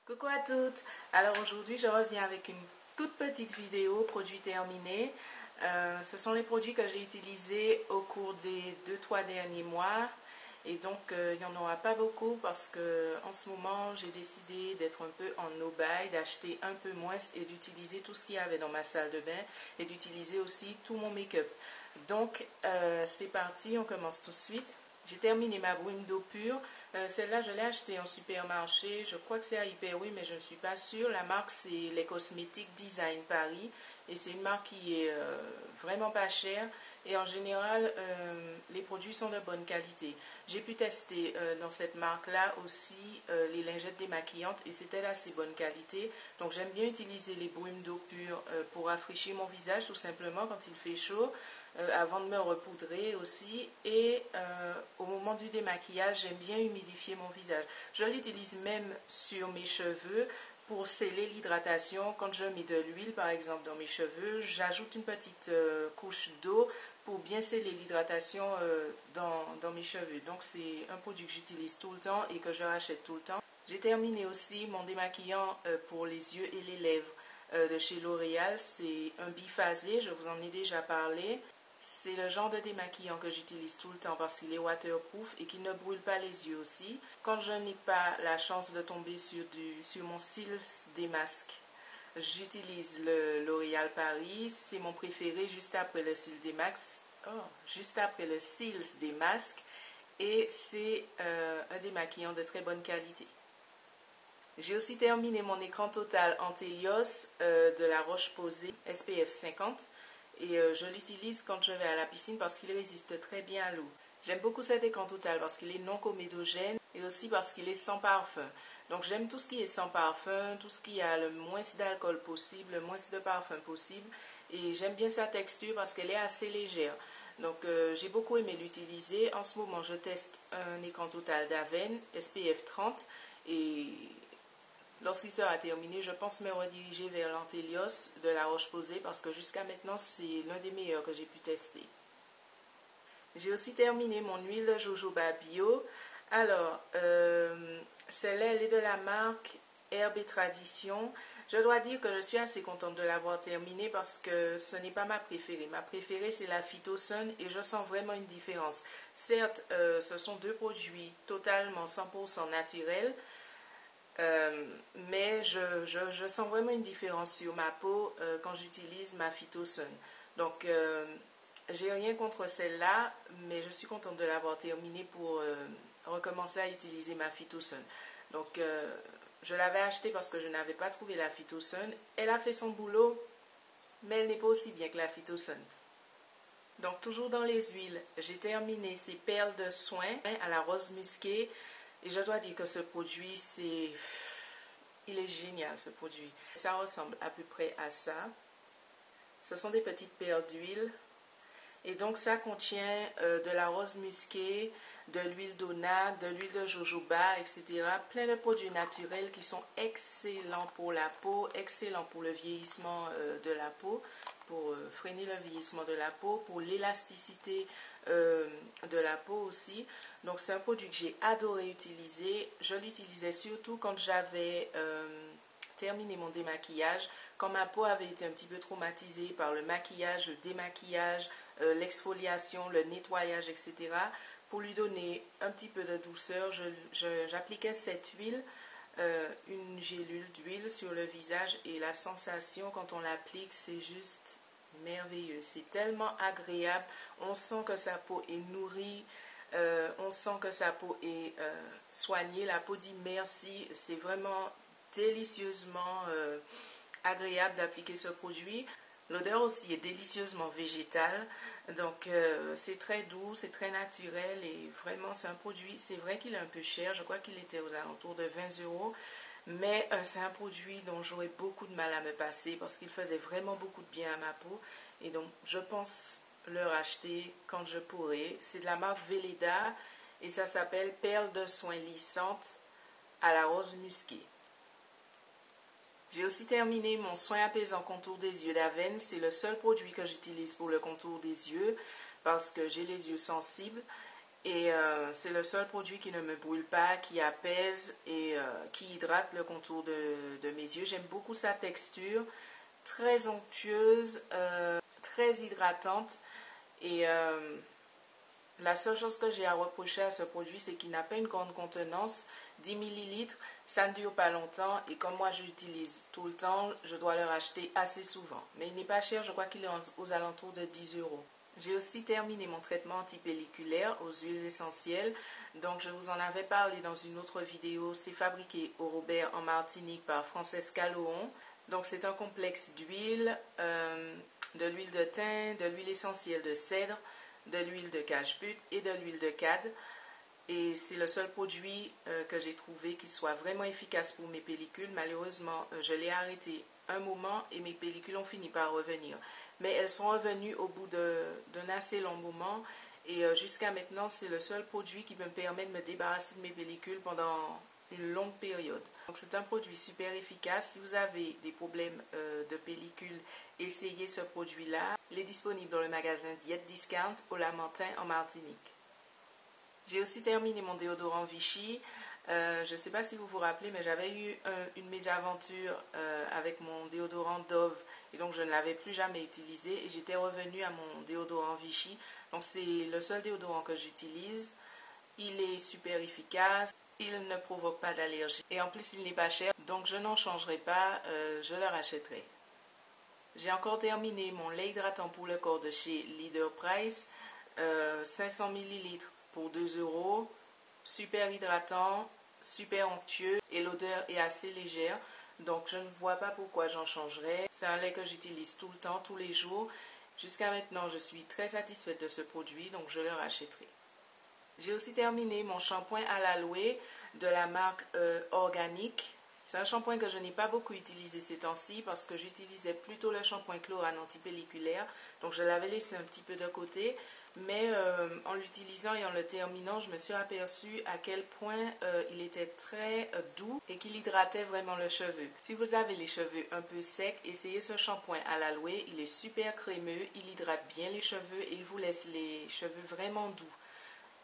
Coucou à toutes! Alors aujourd'hui je reviens avec une toute petite vidéo produit terminé. Ce sont les produits que j'ai utilisés au cours des 2-3 derniers mois et donc il n'y en aura pas beaucoup parce que en ce moment j'ai décidé d'être un peu en no-buy, d'acheter un peu moins et d'utiliser tout ce qu'il y avait dans ma salle de bain et d'utiliser aussi tout mon make-up. Donc c'est parti, on commence tout de suite. J'ai terminé ma brume d'eau pure. Celle-là, je l'ai achetée en supermarché. Je crois que c'est à Hyper Oui, mais je ne suis pas sûre. La marque, c'est les Cosmétiques Design Paris. Et c'est une marque qui est vraiment pas chère. Et en général, les produits sont de bonne qualité. J'ai pu tester dans cette marque-là aussi les lingettes démaquillantes et c'était d'assez bonne qualité. Donc j'aime bien utiliser les brumes d'eau pure pour rafraîchir mon visage tout simplement quand il fait chaud. Avant de me repoudrer aussi et au moment du démaquillage j'aime bien humidifier mon visage. Je l'utilise même sur mes cheveux pour sceller l'hydratation. Quand je mets de l'huile par exemple dans mes cheveux, j'ajoute une petite couche d'eau pour bien sceller l'hydratation dans mes cheveux. Donc c'est un produit que j'utilise tout le temps et que je rachète tout le temps. J'ai terminé aussi mon démaquillant pour les yeux et les lèvres de chez L'Oréal. C'est un biphasé, je vous en ai déjà parlé. C'est le genre de démaquillant que j'utilise tout le temps parce qu'il est waterproof et qu'il ne brûle pas les yeux aussi. Quand je n'ai pas la chance de tomber sur mon Cils Démasque, j'utilise le L'Oréal Paris. C'est mon préféré juste après le Cils Démasque. Juste après le Cils Démasque. Et c'est un démaquillant de très bonne qualité. J'ai aussi terminé mon écran total anti-Helios de la Roche-Posay SPF 50. Et je l'utilise quand je vais à la piscine parce qu'il résiste très bien à l'eau. J'aime beaucoup cet écran total parce qu'il est non comédogène et aussi parce qu'il est sans parfum. Donc j'aime tout ce qui est sans parfum, tout ce qui a le moins d'alcool possible, le moins de parfum possible. Et j'aime bien sa texture parce qu'elle est assez légère. Donc j'ai beaucoup aimé l'utiliser. En ce moment je teste un écran total d'Aven SPF 30 et lorsqu'il sera terminé, je pense me rediriger vers l'Antelios de la Roche-Posay parce que jusqu'à maintenant, c'est l'un des meilleurs que j'ai pu tester. J'ai aussi terminé mon huile de jojoba bio. Alors, celle-là, elle est de la marque Herbe et Tradition. Je dois dire que je suis assez contente de l'avoir terminée parce que ce n'est pas ma préférée. Ma préférée, c'est la Phytosun et je sens vraiment une différence. Certes, ce sont deux produits totalement 100% naturels. Mais je sens vraiment une différence sur ma peau quand j'utilise ma Phytosun. Donc, j'ai rien contre celle-là, mais je suis contente de l'avoir terminée pour recommencer à utiliser ma Phytosun. Donc, je l'avais achetée parce que je n'avais pas trouvé la Phytosun. Elle a fait son boulot, mais elle n'est pas aussi bien que la Phytosun. Donc, toujours dans les huiles, j'ai terminé ces perles de soin à la rose musquée. Et je dois dire que ce produit, il est génial ce produit. Ça ressemble à peu près à ça. Ce sont des petites perles d'huile. Et donc ça contient de la rose musquée, de l'huile d'onac, de l'huile de jojoba, etc. Plein de produits naturels qui sont excellents pour la peau, excellents pour le vieillissement de la peau, pour freiner le vieillissement de la peau, pour l'élasticité de la peau aussi. Donc c'est un produit que j'ai adoré utiliser. Je l'utilisais surtout quand j'avais terminé mon démaquillage, quand ma peau avait été un petit peu traumatisée par le maquillage, le démaquillage, l'exfoliation, le nettoyage, etc. Pour lui donner un petit peu de douceur, j'appliquais cette huile, une gélule d'huile sur le visage et la sensation quand on l'applique, c'est juste merveilleux. C'est tellement agréable. On sent que sa peau est nourrie. On sent que sa peau est soignée. La peau dit merci. C'est vraiment délicieusement agréable d'appliquer ce produit. L'odeur aussi est délicieusement végétale, donc c'est très doux, c'est très naturel et vraiment c'est un produit, c'est vrai qu'il est un peu cher, je crois qu'il était aux alentours de 20 €, mais c'est un produit dont j'aurais beaucoup de mal à me passer parce qu'il faisait vraiment beaucoup de bien à ma peau et donc je pense le racheter quand je pourrai. C'est de la marque Velleda et ça s'appelle Perles de soins lissantes à la rose musquée. J'ai aussi terminé mon soin apaisant contour des yeux d'Aven. C'est le seul produit que j'utilise pour le contour des yeux parce que j'ai les yeux sensibles. Et c'est le seul produit qui ne me brûle pas, qui apaise et qui hydrate le contour de mes yeux. J'aime beaucoup sa texture, très onctueuse, très hydratante. Et la seule chose que j'ai à reprocher à ce produit, c'est qu'il n'a pas une grande contenance. 10 ml, ça ne dure pas longtemps. Et comme moi, j'utilise tout le temps, je dois le racheter assez souvent. Mais il n'est pas cher, je crois qu'il est aux alentours de 10 euros. J'ai aussi terminé mon traitement antipelliculaire aux huiles essentielles. Donc, je vous en avais parlé dans une autre vidéo. C'est fabriqué au Robert en Martinique par Francesca Lohon. Donc, c'est un complexe d'huile, de l'huile de thym, de l'huile essentielle de cèdre, de l'huile de cajeput et de l'huile de cad. Et c'est le seul produit que j'ai trouvé qui soit vraiment efficace pour mes pellicules. Malheureusement, je l'ai arrêté un moment et mes pellicules ont fini par revenir. Mais elles sont revenues au bout d'un assez long moment. Et jusqu'à maintenant, c'est le seul produit qui me permet de me débarrasser de mes pellicules pendant une longue période. Donc c'est un produit super efficace. Si vous avez des problèmes de pellicules, essayez ce produit-là. Il est disponible dans le magasin Diète Discount au Lamentin en Martinique. J'ai aussi terminé mon déodorant Vichy. Je ne sais pas si vous vous rappelez, mais j'avais eu une mésaventure avec mon déodorant Dove et donc je ne l'avais plus jamais utilisé et j'étais revenue à mon déodorant Vichy. Donc c'est le seul déodorant que j'utilise. Il est super efficace, il ne provoque pas d'allergie et en plus il n'est pas cher, donc je n'en changerai pas, je le rachèterai. J'ai encore terminé mon lait hydratant pour le corps de chez Leader Price, 500 ml pour 2 euros, super hydratant, super onctueux et l'odeur est assez légère, donc je ne vois pas pourquoi j'en changerais. C'est un lait que j'utilise tout le temps, tous les jours. Jusqu'à maintenant, je suis très satisfaite de ce produit, donc je le rachèterai. J'ai aussi terminé mon shampoing à l'aloe de la marque Organique. C'est un shampoing que je n'ai pas beaucoup utilisé ces temps-ci parce que j'utilisais plutôt le shampoing Chlorane antipelliculaire. Donc je l'avais laissé un petit peu de côté. Mais en l'utilisant et en le terminant, je me suis aperçue à quel point il était très doux et qu'il hydratait vraiment le cheveu. Si vous avez les cheveux un peu secs, essayez ce shampoing à l'aloe. Il est super crémeux, il hydrate bien les cheveux et il vous laisse les cheveux vraiment doux.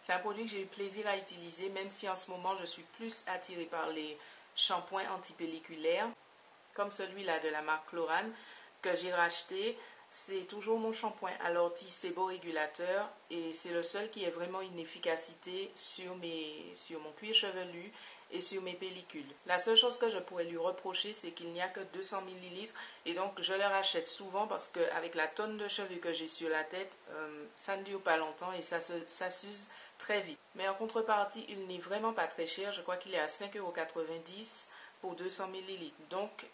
C'est un produit que j'ai eu plaisir à utiliser, même si en ce moment je suis plus attirée par les shampoings antipelliculaires, comme celui-là de la marque Chlorane, que j'ai racheté. C'est toujours mon shampoing à l'ortie séborégulateur et c'est le seul qui ait vraiment une efficacité sur mon cuir chevelu et sur mes pellicules. La seule chose que je pourrais lui reprocher, c'est qu'il n'y a que 200 ml et donc je le rachète souvent parce qu'avec la tonne de cheveux que j'ai sur la tête, ça ne dure pas longtemps et ça s'use très vite. Mais en contrepartie, il n'est vraiment pas très cher. Je crois qu'il est à 5,90 € pour 200 ml. Donc,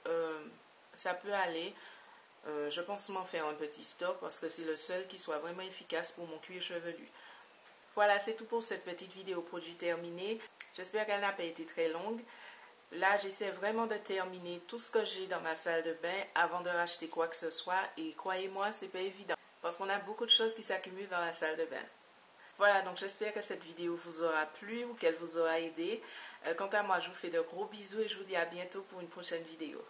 ça peut aller. Je pense m'en faire un petit stock parce que c'est le seul qui soit vraiment efficace pour mon cuir chevelu. Voilà, c'est tout pour cette petite vidéo produit terminée. J'espère qu'elle n'a pas été très longue. Là, j'essaie vraiment de terminer tout ce que j'ai dans ma salle de bain avant de racheter quoi que ce soit. Et croyez-moi, c'est pas évident parce qu'on a beaucoup de choses qui s'accumulent dans la salle de bain. Voilà, donc j'espère que cette vidéo vous aura plu ou qu'elle vous aura aidé. Quant à moi, je vous fais de gros bisous et je vous dis à bientôt pour une prochaine vidéo.